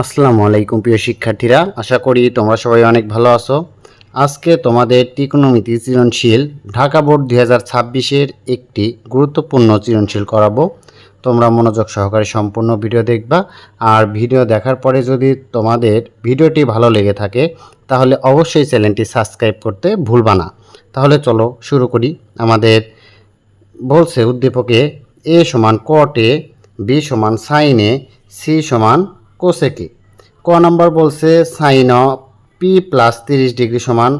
আসসালামু আলাইকুম প্রিয় শিক্ষার্থীরা, আশা করি তোমরা সবাই অনেক ভালো আছো। আজকে তোমাদের ত্রিকোণমিতি সৃজনশীল ঢাকা বোর্ড 2026-এর একটি গুরুত্বপূর্ণ সৃজনশীল করাবো। তোমরা মনোযোগ সহকারে সম্পূর্ণ ভিডিও দেখবা। আর ভিডিও দেখার পরে যদি তোমাদের ভিডিওটি ভালো লেগে থাকে তাহলে অবশ্যই চ্যানেলটি সাবস্ক্রাইব করতে ভুলবা না। তাহলে চলো শুরু করি। আমাদের বলছে উদ্দীপকে এ সমান কটে, বি সমান সাইনে, সি সমান কোসেকে। ক নাম্বার বলছে সাইন পি প্লাস 30 ডিগ্রি সমান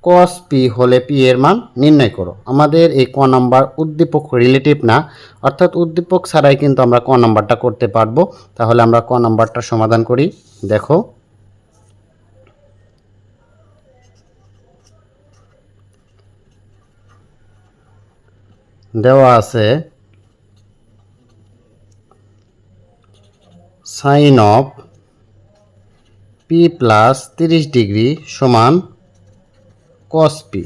কস পি হলে পি এর মান নির্ণয় করো। আমাদের এই ক নাম্বার উদ্দীপক রিলেটিভ না, অর্থাৎ উদ্দীপক ছাড়াই কিন্তু আমরা ক নাম্বারটা করতে পারবো। তাহলে আমরা ক নাম্বারটা সমাধান করি। দেখো, দেওয়া আছে sine of p plus 30 degree সমান কস পি।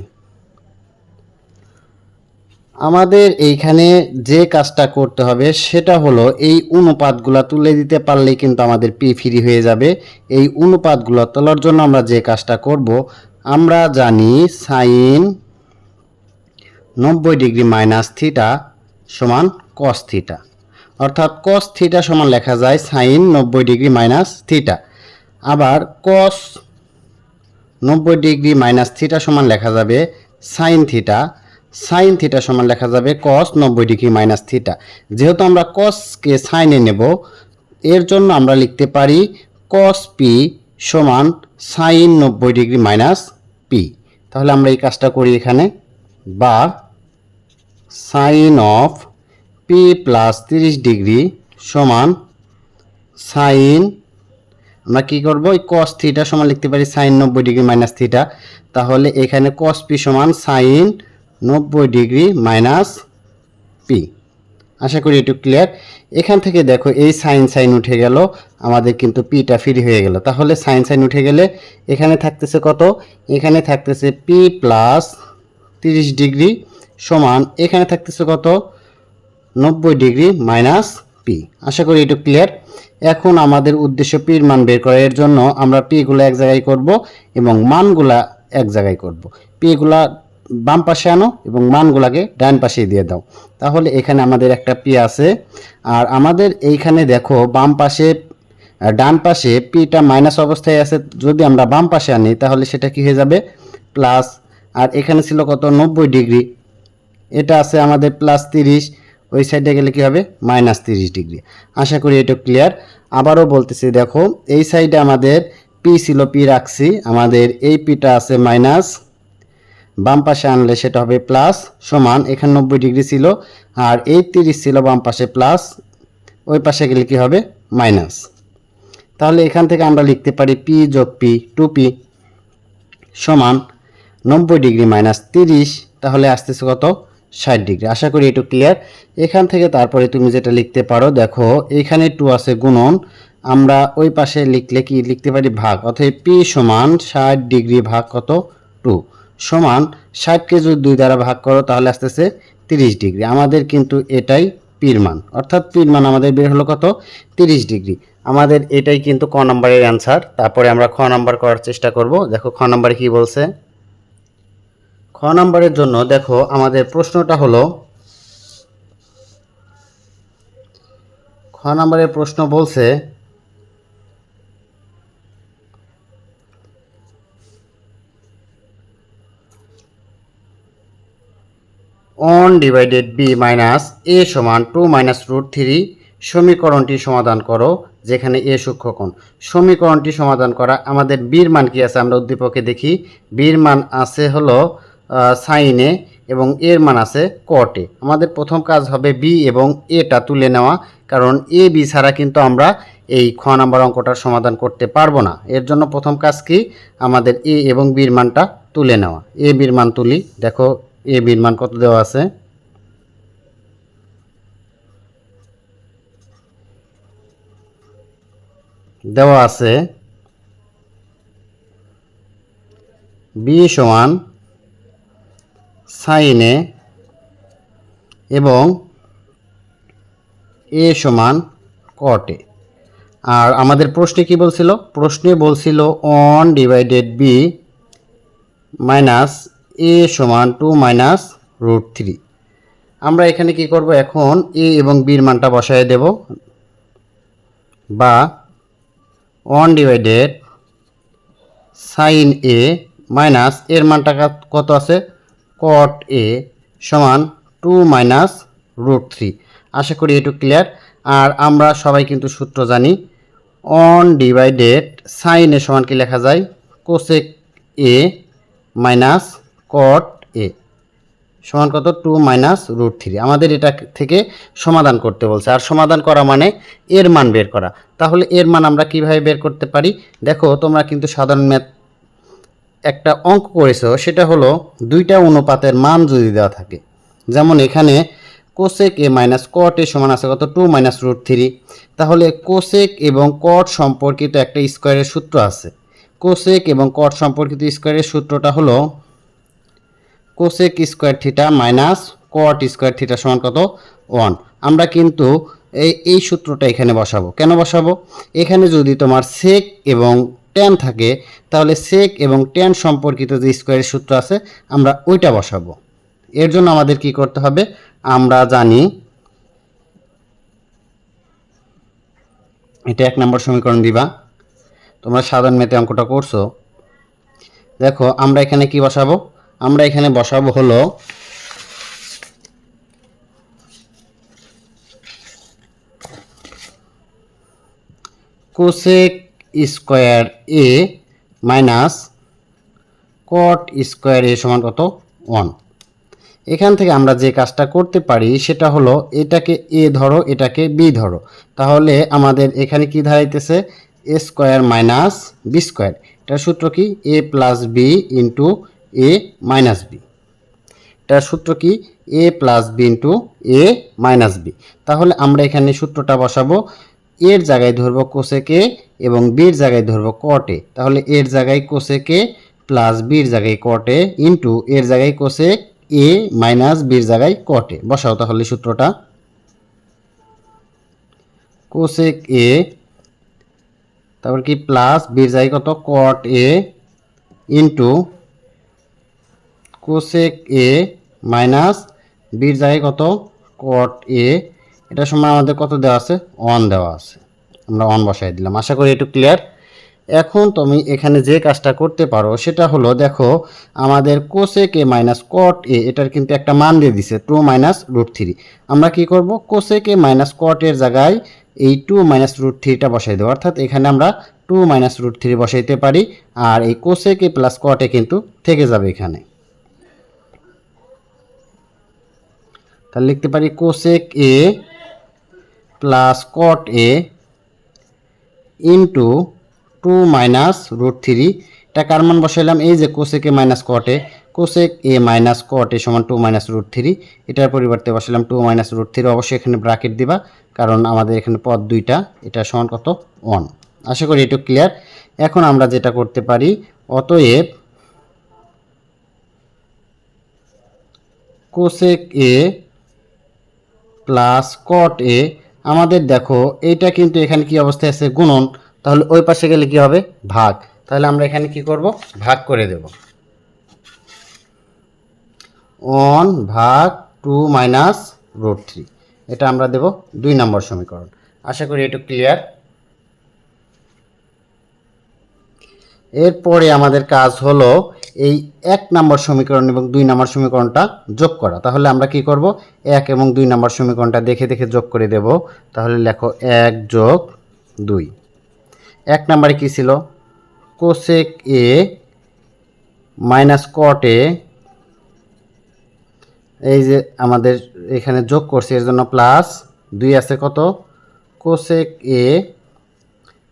আমাদের এইখানে যে কাজটা করতে হবে সেটা হলো এই অনুপাতগুলো তুলে দিতে পারলেই কিন্তু আমাদের পি ফ্রি হয়ে যাবে। এই অনুপাতগুলো তোলার জন্য আমরা যে কাজটা করব, আমরা জানি সাইন 90 ডিগ্রি মাইনাস থিটা সমান কস থিটা, অর্থাৎ কস থিটা সমান লেখা যায় সাইন 90 ডিগ্রি মাইনাস থিটা। আবার কস 90 ডিগ্রি মাইনাস থিটা সমান লেখা যাবে সাইন থিটা। সাইন থিটা সমান লেখা যাবে কস 90 ডিগ্রি মাইনাস থিটা। যেহেতু আমরা কসকে সাইনে নেব, এর জন্য আমরা লিখতে পারি কস পি সমান সাইন 90 ডিগ্রি মাইনাস পি। তাহলে আমরা এই কাজটা করি এখানে, বা sine of p plus 30 degree সমান সাইন, আমরা কী করবো, এই কস থিটা সমান লিখতে পারি সাইন 90 ডিগ্রি মাইনাস থিটা। তাহলে এখানে কস পি সমান সাইন 90 ডিগ্রি মাইনাস পি। আশা করি একটু ক্লিয়ার। এখান থেকে দেখো এই সাইন সাইন উঠে গেল, আমাদের কিন্তু পিটা ফ্রি হয়ে গেল। তাহলে সাইন সাইন উঠে গেলে এখানে থাকতেছে কত, এখানে থাকতেছে পি প্লাস 30 ডিগ্রি সমান এখানে থাকতেছে কত, 90 ডিগ্রি মাইনাস পি। আশা করি একটু ক্লিয়ার। এখন আমাদের উদ্দেশ্য পির মান বের করা, এর জন্য আমরা পিগুলো এক জায়গায় করব এবং মানগুলা এক জায়গায় করব। পিগুলা বাম পাশে আনো এবং মানগুলাকে ডান পাশে দিয়ে দাও। তাহলে এখানে আমাদের একটা পি আছে। আর আমাদের এইখানে দেখো বাম পাশে ডান পাশে পিটা মাইনাস অবস্থায় আছে, যদি আমরা বাম পাশে আনি তাহলে সেটা কি হয়ে যাবে, প্লাস। আর এখানে ছিল কত, 90 ডিগ্রি, এটা আছে আমাদের প্লাস 30, ওই সাইডে গেলে কি হবে, মাইনাস 30 ডিগ্রি। আশা করি এটা ক্লিয়ার। আবারও বলতেছি, দেখো এই সাইডে আমাদের পি ছিল, পি রাখছি, আমাদের এই পিটা আছে মাইনাস, বাম পাশে আনলে সেটা হবে প্লাস, সমান এখানে 90 ডিগ্রি ছিল আর এই 30 ছিল বাম পাশে প্লাস, ওই পাশে গেলে কি হবে, মাইনাস। তাহলে এখান থেকে আমরা লিখতে পারি পি যোগ পি, 2p সমান 90 ডিগ্রি মাইনাস 30, তাহলে আসতেছে কত, 60 ডিগ্রি। আশা করি একটু ক্লিয়ার। এখান থেকে তারপরে তুমি যেটা লিখতে পারো, দেখো এখানে 2 আছে গুণন, আমরা ওই পাশে লিখলে কি লিখতে পারি, ভাগ। অতএব পি সমান 60 ডিগ্রি ভাগ কত, 2 সমান 60কে যদি 2 দ্বারা ভাগ করো তাহলে আসতেছে 30 ডিগ্রি। আমাদের কিন্তু এটাই পির মান, অর্থাৎ পির মান আমাদের বের হলো কত, 30 ডিগ্রি। আমাদের এটাই কিন্তু ক নম্বরের অ্যান্সার। তারপরে আমরা খ নাম্বার করার চেষ্টা করব। দেখো খ নম্বরে কি বলছে। খ নম্বরের জন্য দেখো আমাদের প্রশ্নটা হলো, খ নম্বরের প্রশ্ন বলছে ওয়ান ডিভাইডেড বি মাইনাস এ সমান 2 মাইনাস রুট 3 সমীকরণটি সমাধান করো যেখানে এ সূক্ষ্মকোণ। সমীকরণটি সমাধান করা, আমাদের বির মান কি আছে আমরা উদ্দীপকে দেখি। বির মান আছে হলো সাইনে এবং এর মান আছে কটে। আমাদের প্রথম কাজ হবে বি এবং এটা তুলে নেওয়া, কারণ এ বি ছাড়া কিন্তু আমরা এই খ নাম্বার অঙ্কটার সমাধান করতে পারবো না। এর জন্য প্রথম কাজ কি, আমাদের এ এবং বির মানটা তুলে নেওয়া। এ বির মান তুলি, দেখো এ বির মান কত দেওয়া আছে, দেওয়া আছে বি সমান সাইনে এবং এ সমান কটে। আর আমাদের প্রশ্নে কি বলছিল? প্রশ্নে বলছিল 1/b মাইনাস a সমান 2 মাইনাস √3। আমরা এখানে কি করব? এখন a এবং b এর মানটা বসায় দেব, বা 1/sin a মাইনাস এর মানটা কত আছে? cot a সমান 2 মাইনাস √3। আশা করি এটু ক্লিয়ার। আর আমরা সবাই কিন্তু সূত্র জানি, 1/sin a সমান কি লেখা যায়? cosec a minus cot a সমান কত? 2 মাইনাস √3। আমাদের এটা থেকে সমাধান করতে বলছে, আর সমাধান করা মানে এর মান বের করা। তাহলে এর মান আমরা কিভাবে বের করতে পারি? দেখো, তোমরা কিন্তু সাধারণ ম্যাথ একটা অঙ্ক করেছো, সেটা হলো দুইটা অনুপাতের মান যদি দেওয়া থাকে, যেমন এখানে cosec A minus cot A সমান আছে কত? 2 মাইনাস √3। তাহলে কোসেক এবং কট সম্পর্কিত একটা স্কোয়ারের সূত্র আছে। কোসেক এবং কট সম্পর্কিত স্কোয়ারের সূত্রটা হলো cosec square theta minus cot square theta সমান কত? 1। আমরা কিন্তু এই সূত্রটা এখানে বসাবো। কেন বসাবো? এখানে যদি তোমার সেক এবং ট্যান থাকে, তাহলে সেক এবং ট্যান সম্পর্কিত যে স্কোয়ারের সূত্র আছে, আমরা ওইটা বসাবো। এর জন্য আমাদের কি করতে হবে? আমরা জানি, এটা 1 নম্বর সমীকরণ দিবা। তোমরা সাধারণ ম্যাথে অঙ্কটা করছো। দেখো, আমরা এখানে কি বসাবো? আমরা এখানে বসাবো হলো কোসেক স্কোয়ার এ মাইনাস কট স্কোয়ার এ সমান কত? 1। এখান থেকে আমরা যে কাজটা করতে পারি সেটা হলো, এটাকে এ ধরো, এটাকে বি ধরো। তাহলে আমাদের এখানে কি দাঁড়াইতেছে? এ স্কোয়ার মাইনাস বি স্কোয়ার। এটার সূত্র কি? A plus B into A minus B. এটার সূত্র কি? A plus B into A minus B. তাহলে আমরা এখানে সূত্রটা বসাবো, এর জায়গায় ধরবো কোসেকে এবং বির জায়গায় ধরবো কটে। তাহলে এর জায়গায় কোসেকে প্লাস বির জায়গায় কটে ইন্টু এর জায়গায় কোসেক এ মাইনাস বির জায়গায় কটে। বসাও তাহলে সূত্রটা, কোসেক এ, তারপর কি প্লাস বির জায়গায় কত? কট A into cosec A minus বির জায়গায় কত? কট এ। এটা সময় আমাদের কত দেওয়া আছে? 1 দেওয়া আছে। আমরা 1 বসাই দিলাম। আশা করি একটু ক্লিয়ার। এখন তুমি এখানে যে কাজটা করতে পারো সেটা হলো, দেখো আমাদের কোসেক এ মাইনাস কট এ, এটার কিন্তু একটা মান দিয়ে দিছে 2 মাইনাস √3। আমরা কি করব? কোসেক এ মাইনাস কট এর জায়গায় এই 2 মাইনাস √3টা বসাই দেবো। অর্থাৎ এখানে আমরা 2 মাইনাস √3 বসাইতে পারি, আর এই কোসেক এ প্লাস কট এ কিন্তু থেকে যাবে এখানে। তাহলে লিখতে পারি cosec A plus cot A into 2 minus √3। এটা কার মান বসাইলাম? এই যে cosec A minus cot A, cosec A minus cot A সমান 2 মাইনাস √3। এটার পরিবর্তে বসাইলাম 2 মাইনাস √3। অবশ্যই এখানে ব্র্যাকেট দিবা, কারণ আমাদের এখানে পদ দুইটা। এটা সমান কত? 1। আশা করি এটা ক্লিয়ার। এখন আমরা যেটা করতে পারি, অতএব কোসেক এ প্লাস কট এ, আমাদের দেখো এইটা কিন্তু এখানে কি অবস্থায় আছে? গুণন। তাহলে ওই পাশে গেলে কি হবে? ভাগ। তাহলে আমরা এখানে কি করব? ভাগ করে দেব। 1 ভাগ 2 মাইনাস √3। এটা আমরা দেব 2 নম্বর সমীকরণ। আশা করি এটা ক্লিয়ার। এরপরে আমাদের কাজ হলো এই 1 নম্বর সমীকরণ এবং 2 নম্বর সমীকরণটা যোগ করা। তাহলে আমরা কি করব? 1 এবং 2 নম্বর সমীকরণটা দেখে দেখে যোগ করে দেব। তাহলে লেখো 1 যোগ 2। 1 নম্বরে কি ছিল? কোসেক এ মাইনাস কট এ, এই যে আমাদের এখানে যোগ করছি, এর জন্য প্লাস 2 আছে কত? কোসেক এ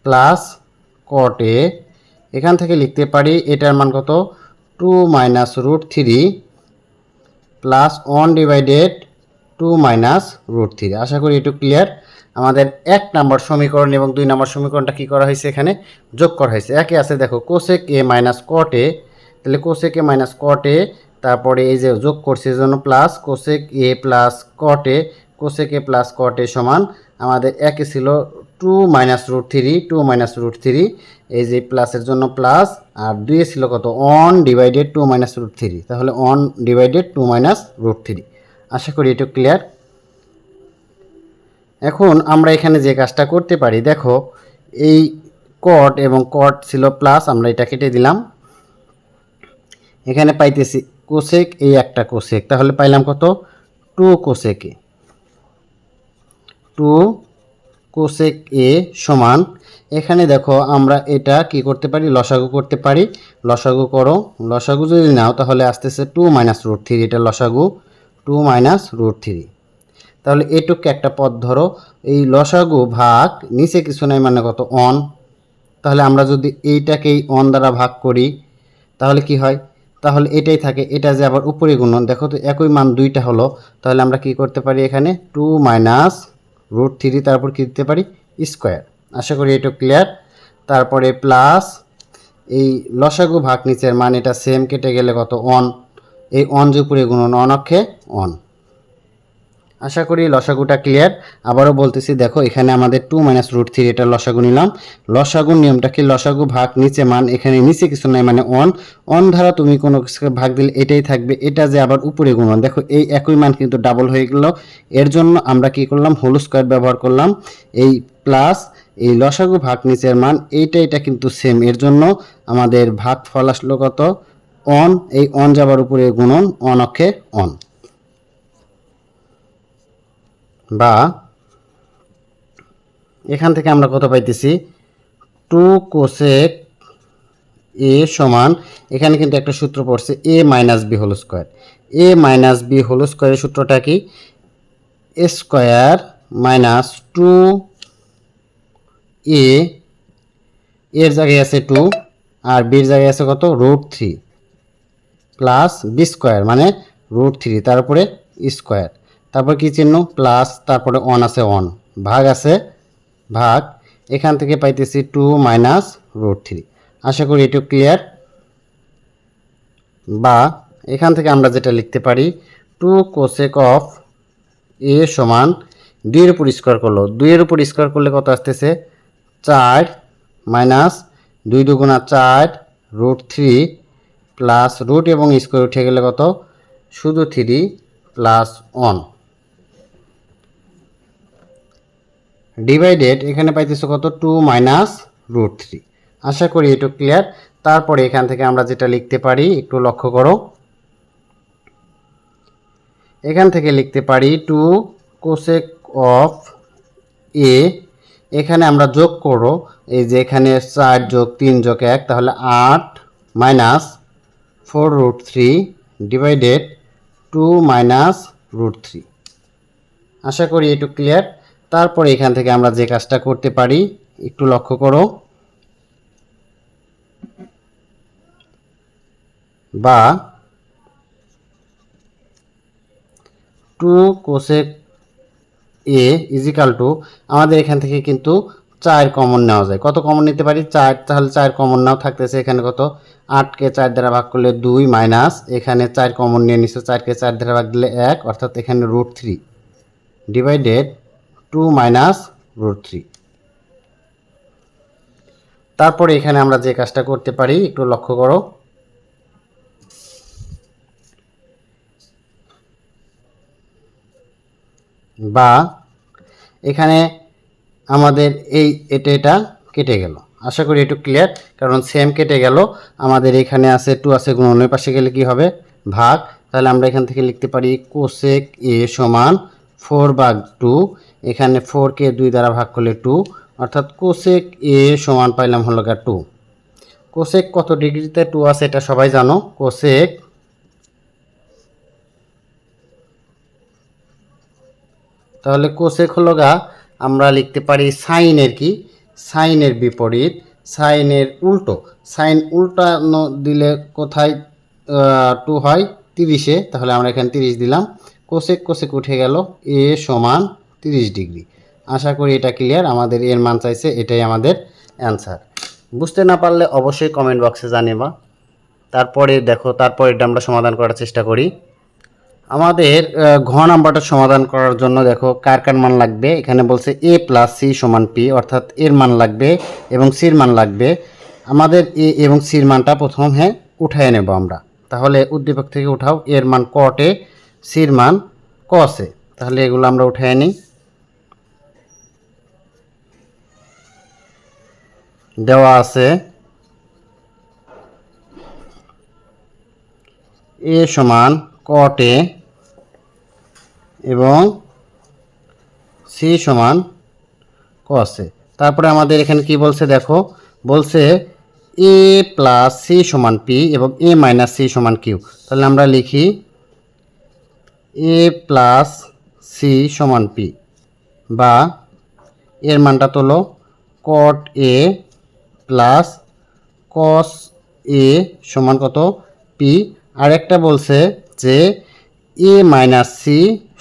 প্লাস কট এ। এখান থেকে লিখতে পারি এটার মান কত? 2 মাইনাস √3 প্লাস 1/2 মাইনাস √3। আশা করি একটু ক্লিয়ার। আমাদের 1 নম্বর সমীকরণ এবং 2 নম্বর সমীকরণটা কি করা হয়েছে? এখানে যোগ করা হয়েছে। একে আছে দেখো কোসেক এ মাইনাস কট এ, তাহলে কোসেক এ মাইনাস কট এ, তারপরে এই যে যোগ করছে এর জন্য plus cosec A plus cot A. Cosec A plus cot A সমান আমাদের একে ছিল 2 টু মাইনাস রুট থ্রি, এই যে প্লাসের জন্য প্লাস, আর 2 ছিল কত, 1 ডিভাইডেড 2 মাইনাস রুট থ্রি, তাহলে 1 ডিভাইডেড 2 মাইনাস রুট থ্রি। আশা করি এটা ক্লিয়ার। এখন আমরা এখানে যে কাজটা করতে পারি, দেখো এই কট এবং কট ছিল প্লাস, আমরা এটা কেটে দিলাম। এখানে পাইতেছি কোসেক, এই একটা কোসেক, তাহলে পাইলাম কত, 2 কোসেক এ, 2 কোসেক এ সমান, এখানে দেখো আমরা এটা কি করতে পারি, লসাগু করতে পারি। লসাগু করো, লসাগু যদি নাও তাহলে আসতেছে 2 মাইনাস রুট থ্রি, এটা লসাগু 2 মাইনাস রুট থ্রি। তাহলে এটুকু একটা পদ ধরো, এই লসাগু ভাগ নিচে কিছু নাই মানে কত, 1। তাহলে আমরা যদি এইটাকেই 1 দ্বারা ভাগ করি তাহলে কি হয়, তাহলে এটাই থাকে, এটা যে আবার উপরে গুণন, দেখো তো একই মান দুইটা হলো, তাহলে আমরা কি করতে পারি, এখানে 2 মাইনাস রুট থ্রি, তারপর কি দিতে পারি, স্কোয়ার। আশা করি এটা ক্লিয়ার। তারপরে প্লাস এই লসাগু ভাগ নিচের মান, এটা সেম কেটে গেলে কত, 1, এই 1 যে উপরে গুণন, 1 অক্ষে 1। আশা করি লসাগুটা ক্লিয়ার। আবারও বলতেছি, দেখো এখানে আমাদের 2 মাইনাস রুট থ্রি, এটা লসাগু নিলাম। লসাগুর নিয়মটা কি, লসাগু ভাগ নিচে মান, এখানে নিচে কিছু নাই মানে 1 ধারা তুমি কোনো কিছুকে ভাগ দিলে এটাই থাকবে, এটা যে আবার উপরে গুণন, দেখো এই একই মান কিন্তু ডাবল হয়ে গেল। এর জন্য আমরা কি করলাম, হোল স্কোয়ার ব্যবহার করলাম। এই প্লাস এই লসাগু ভাগ নিচের মান, এটা কিন্তু সেম, এর জন্য আমাদের ভাগ ফল আসলো কত, 1, এই 1 যাবার উপরে গুণন, 1 অক্ষে 1। বা এখান থেকে আমরা কত পাইতেছি, 2 কোসেক এ সমান, এখানে কিন্তু একটা সূত্র পড়ছে এ মাইনাস বি হোল স্কোয়ার। এ মাইনাস বি হোল স্কোয়ারের সূত্রটা কি, এ স্কোয়ার মাইনাস 2 এ, এর জায়গায় আছে 2 আর বির জায়গায় আছে কত, root three, plus B square মানে রুট থ্রি, তারপরে স্কোয়ার, তারপর কি চিহ্ন, প্লাস, তারপরে 1 আছে 1, ভাগ আছে ভাগ, এখান থেকে পাইতেছি 2 মাইনাস রুট থ্রি। আশা করি এটা ক্লিয়ার। বা এখান থেকে আমরা যেটা লিখতে পারি, 2 কোসেক অফ এ সমান 2 এর উপর স্কোয়ার করলো, 2 এর উপর স্কোয়ার করলে কত আসতেছে, 4 মাইনাস 2 দুগুণা 4 রুট থ্রি, প্লাস রুট এবং স্কোয়ার উঠে গেলে কত, শুধু 3 প্লাস 1 ডিভাইডেড, এখানে পাইতেছে কত, 2 মাইনাস রুট থ্রি। আশা করি এটা ক্লিয়ার। তারপরে এখান থেকে আমরা যেটা লিখতে পারি একটু লক্ষ্য করো, এখান থেকে লিখতে পারি 2 কোসেক অফ এ, এখানে আমরা যোগ করো, এই যে এখানে 4 যোগ 3 যোগ 1, তাহলে 8 minus 4 root three divided 2 minus root three. আশা করি একটু ক্লিয়ার। তারপরে এখান থেকে আমরা যে কাজটা করতে পারি একটু লক্ষ্য করো, বা 2 কোসেক এ ইজিক্যাল টু, আমাদের এখান থেকে কিন্তু 4 কমন নেওয়া যায়, কত কমন নিতে পারি, 4, তাহলে 4 কমন নাও, থাকতেছে এখানে কত, 8কে 4 দ্বারা ভাগ করলে 2 মাইনাস, এখানে 4 কমন নিয়ে নিচ্ছে, 4কে 4 দ্বারা ভাগ দিলে 1, অর্থাৎ এখানে root three divided 2 minus root three. তারপরে এখানে আমরা যে কাজটা করতে পারি একটু লক্ষ্য করো, বা এখানে আমাদের এই এটা কেটে গেল। আশা করি একটু ক্লিয়ার, কারণ সেম কেটে গেল, আমাদের এখানে আছে 2 আছে, গুণনের পাশে গেলে কি হবে, ভাগ। তাহলে আমরা এখান থেকে লিখতে পারি কোসেক এ সমান 4/2, এখানে 4কে 2 দ্বারা ভাগ করলে 2, অর্থাৎ কোসেক এ সমান পাইলাম হলো 2। কোসেক কত ডিগ্রিতে 2 আছে এটা সবাই জানো, কোসেক, তাহলে কোসেক হলো আমরা লিখতে পারি সাইনের কি, সাইনের বিপরীত, সাইনের উল্টো, সাইন উল্টানো দিলে কোথায় 2 হয়, 30-এ, তাহলে আমরা এখানে 30 দিলাম, কোসেক কোসেক উঠে গেল, এ সমান 30 ডিগ্রি। আশা করি এটা ক্লিয়ার, আমাদের এর মান চাইছে, এটাই আমাদের অ্যান্সার। বুঝতে না পারলে অবশ্যই কমেন্ট বক্সে জানাবা। তারপরে দেখো, তারপরে এটা আমরা সমাধান করার চেষ্টা করি। আমাদের ঘ নাম্বারটা সমাধান করার জন্য দেখো কার কার মান লাগবে। এখানে বলছে এ প্লাস সি সমান পি, অর্থাৎ এর মান লাগবে এবং সির মান লাগবে। আমাদের এ এবং সির মানটা প্রথম উঠায় নেব আমরা। তাহলে উদ্দীপক থেকে উঠাও, এর মান কটে, সির মান কসে। তাহলে এগুলো আমরা উঠায় নিই। দেওয়া আছে এ সমান কটে এবং সি সমান কসে। তারপরে আমাদের এখানে কি বলছে দেখো, বলছে এ প্লাস সি সমান পি এবং এ মাইনাস সি সমান কিউ। তাহলে আমরা লিখি এ প্লাস সি সমান পি, বা এর মানটা তোলো কট এ প্লাস কস এ সমান কত পি। আর একটা বলছে যে এ মাইনাস সি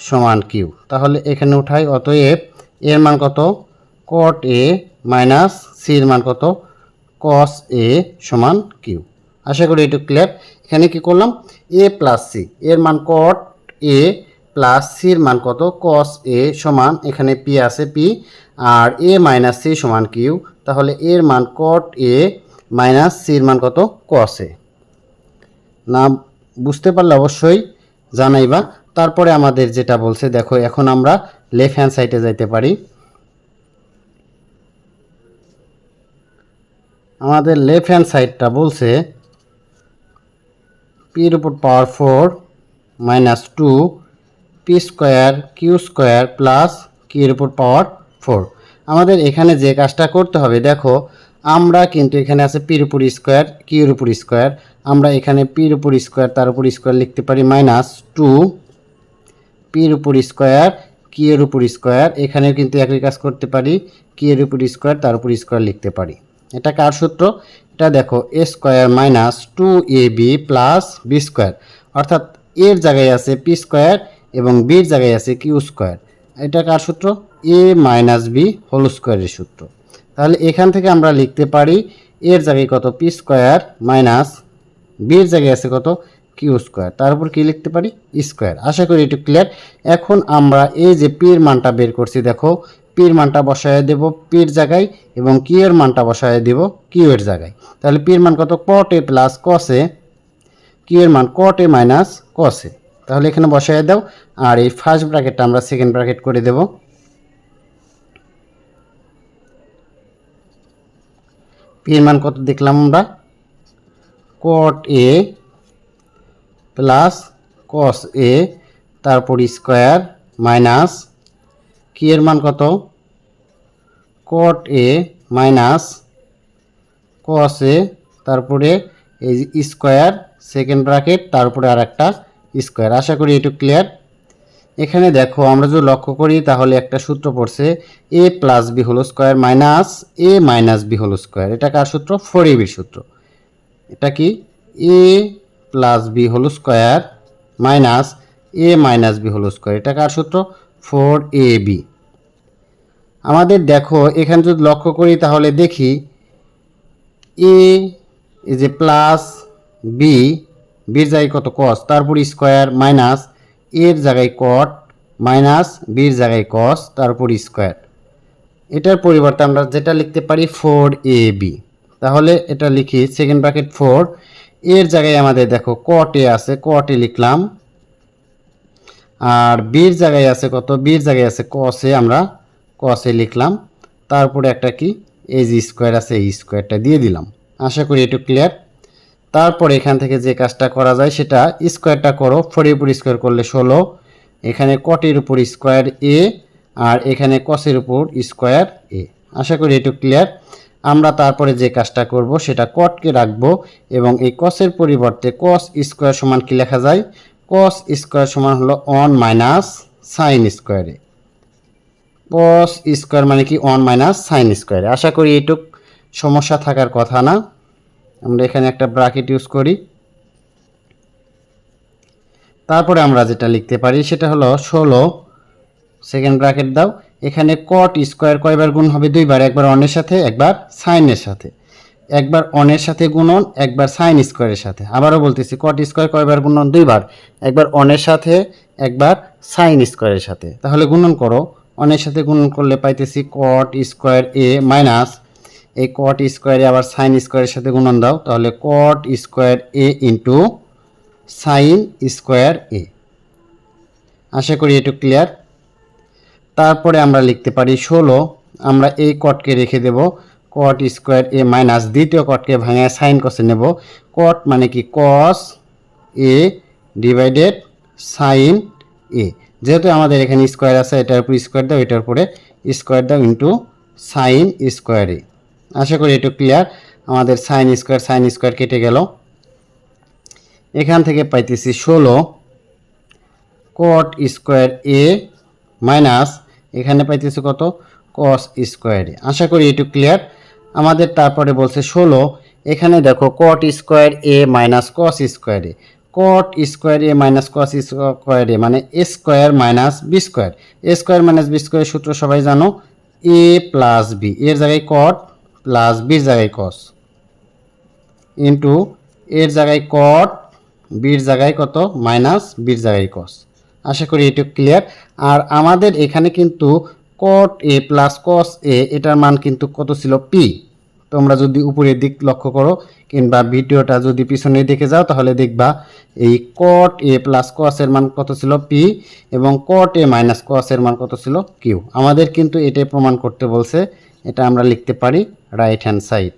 সমান কিউ। তাহলে এখানে উঠাই, অতএব এর মান কত কট এ মাইনাস সির মান কত কস এ সমান কিউ। আশা করি একটু ক্লিয়ার। এখানে কি করলাম, এ প্লাস সি, এর মান কট এ প্লাস সির মান কত কস এ সমান, এখানে পি আছে পি, আর এ মাইনাস সি সমান কিউ। তাহলে এর মান কট এ মাইনাস সির মান কত কস এ। না বুঝতে পারলে অবশ্যই জানাইবা। তারপরে আমাদের যেটা বলছে দেখো, এখন আমরা লেফট হ্যান্ড সাইডে যাইতে পারি। আমাদের লেফট হ্যান্ড সাইডটা বলছে পির উপর power 4 minus 2 P square Q square plus কির উপর পাওয়ার 4। আমাদের এখানে যে কাজটা করতে হবে দেখো, আমরা কিন্তু এখানে আছে পির উপর স্কোয়ার কিউর উপর স্কোয়ার, আমরা এখানে পির উপর স্কোয়ার তার উপর স্কোয়ার লিখতে পারি মাইনাস 2 পির উপর স্কোয়ার কিউর উপর স্কোয়ার। এখানেও কিন্তু একই কাজ করতে পারি, কিউর উপর স্কোয়ার তার উপর স্কোয়ার লিখতে পারি। এটা কার সূত্র? এটা দেখো A square minus 2ab plus B square, অর্থাৎ এর জায়গায় আছে পি স্কোয়ার এবং বির জায়গায় আছে কিউ স্কোয়ার। এটা কার সূত্র? এ মাইনাস বি হোল স্কোয়ারের সূত্র। তাহলে এখান থেকে আমরা লিখতে পারি এর জায়গায় কত পি স্কোয়ার মাইনাস বির জায়গায় আছে কত কিউ স্কোয়ার, তার উপর কী লিখতে পারি স্কোয়ার। আশা করি একটু ক্লিয়ার। এখন আমরা এই যে পির মানটা বের করছি দেখো, পির মানটা বসায় দেব পির জায়গায় এবং কিউ এর মানটা বসায় দেব কিউ এর জায়গায়। তাহলে পির মান কত কট এ প্লাস কস এ, কিউ এর মান কট এ মাইনাস কস এ। তাহলে এখানে বসায় দাও, আর এই ফার্স্ট ব্র্যাকেটটা আমরা সেকেন্ড ব্র্যাকেট করে দেব। পির মান কত দেখলাম আমরা কট এ প্লাস কস এ, তারপর স্কোয়ার মাইনাস কি এর মান কত কট এ মাইনাস কস এ, তারপরে এই স্কোয়ার সেকেন্ড ব্র্যাকেট, তারপরে আর একটা স্কোয়ার। আশা করি একটু ক্লিয়ার। এখানে দেখো আমরা যদি লক্ষ্য করি তাহলে একটা সূত্র পড়ছে A plus B whole square minus A minus B whole square. এটা কার সূত্র? 4ab সূত্র। এটা কি A plus B whole square minus A minus B whole square. এটা কার সূত্র? 4ab। আমাদের দেখো এখানে যদি লক্ষ্য করি তাহলে দেখি এ এই যে প্লাস বি, বির জায়গায় কত কস, তারপর স্কোয়ার মাইনাস এর জায়গায় কট মাইনাস বির জায়গায় কস, তারপর স্কোয়ার। এটার পরিবর্তে আমরা যেটা লিখতে পারি 4ab। তাহলে এটা লিখি সেকেন্ড ব্র্যাকেট 4, এর জায়গায় আমাদের দেখো কট এ আছে, কট এ লিখলাম, আর বির জায়গায় আছে কত, বির জায়গায় আছে কস এ, আমরা কস এ লিখলাম, তারপরে একটা কি এই যে স্কোয়ার আছে এই স্কোয়ারটা দিয়ে দিলাম। আশা করি একটু ক্লিয়ার। তারপর এখান থেকে যে কাজটা করা যায় সেটা স্কোয়ারটা করো, 4 এর উপর স্কোয়ার করলে 16, এখানে কটের উপর স্কোয়ার এ, আর এখানে কসের উপর স্কোয়ার এ। আশা করি একটু ক্লিয়ার। আমরা তারপরে যে কাজটা করব সেটা কটকে রাখবো এবং এই কসের পরিবর্তে কস স্কোয়ার সমান কি লেখা যায়, কস স্কোয়ার সমান হলো 1 মাইনাস সাইন স্কোয়ারে। কস স্কোয়ার মানে কি 1 মাইনাস সাইন স্কোয়ারে। আশা করি এইটুক সমস্যা থাকার কথা না। আমরা এখানে একটা ব্র্যাকেট ইউজ করি। তারপরে আমরা যেটা লিখতে পারি সেটা হলো 16 সেকেন্ড ব্র্যাকেট দাও, এখানে কট স্কোয়ার কয়বার গুণ হবে, দুইবার, একবার অনের সাথে একবার সাইনের সাথে। একবার অনের সাথে গুণন, একবার সাইন স্কোয়ারের সাথে। আবারও বলতেছি, কট স্কোয়ার কয়বার গুণন? দুইবার, একবার অনের সাথে, একবার সাইন স্কোয়ারের সাথে। তাহলে গুণন করো, অনের সাথে গুণন করলে পাইতেছি কট স্কোয়ার এ মাইনাস এই কট স্কোয়ারে আবার সাইন স্কোয়ারের সাথে গুণন দাও, তাহলে কট স্কোয়ার এ ইন্টু সাইন স্কোয়ার এ। আশা করি একটু ক্লিয়ার। তারপরে আমরা লিখতে পারি 16, আমরা এই কটকে রেখে দেব, কট স্কোয়ার এ মাইনাস দ্বিতীয় কটকে ভাঙে সাইন কসে নেব। কট মানে কি? কস এ ডিভাইডেড সাইন এ। যেহেতু আমাদের এখানে স্কোয়ার আছে, এটার উপর স্কোয়ার দাও, এটার উপরে স্কোয়ার দাও ইন্টু সাইন স্কোয়ার এ। আশা করি একটু ক্লিয়ার। আমাদের সাইন স্কোয়ার কেটে গেল। এখান থেকে পাইতেছি 16 কট স্কোয়ার এ মাইনাস এখানে পাইতেছি কত? কস স্কোয়ার এ। আশা করি একটু ক্লিয়ার। আমাদের তারপরে বলছে 16, এখানে দেখো কট স্কোয়ার এ মাইনাস কস স্কোয়ার এ। কট স্কোয়ার এ মাইনাস কস স্কোয়ার এ মানে এ স্কোয়ার মাইনাস বি স্কোয়ার। এ স্কোয়ার মাইনাস বি স্কোয়ারের সূত্র সবাই জানো, এ প্লাস বি, এর জায়গায় কট প্লাস বির জায়গায় কস ইন্টু এর জায়গায় কট, বির জায়গায় কত? মাইনাস বির জায়গায় কস। আশা করি এটুকু ক্লিয়ার। আর আমাদের এখানে কিন্তু কট এ প্লাস কস এ, এটার মান কিন্তু কত ছিল? পি। তোমরা যদি উপরের দিক লক্ষ্য করো কিংবা ভিডিওটা যদি পিছনের দিকে যাও তাহলে দেখবা এই কট এ প্লাস কস এর মান কত ছিল? পি, এবং কট এ মাইনাস কস এর মান কত ছিল? কিউ। আমাদের কিন্তু এটাই প্রমাণ করতে বলছে, এটা আমরা লিখতে পারি রাইট হ্যান্ড সাইড।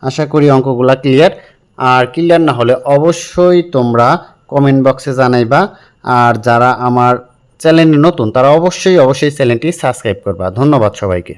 আশা করি অঙ্কগুলা ক্লিয়ার। আর ক্লিয়ার না হলে অবশ্যই তোমরা কমেন্ট বক্সে জানাইবা। আর যারা আমার চ্যানেলে নতুন তারা অবশ্যই চ্যানেলটি সাবস্ক্রাইব করবা। ধন্যবাদ সবাইকে।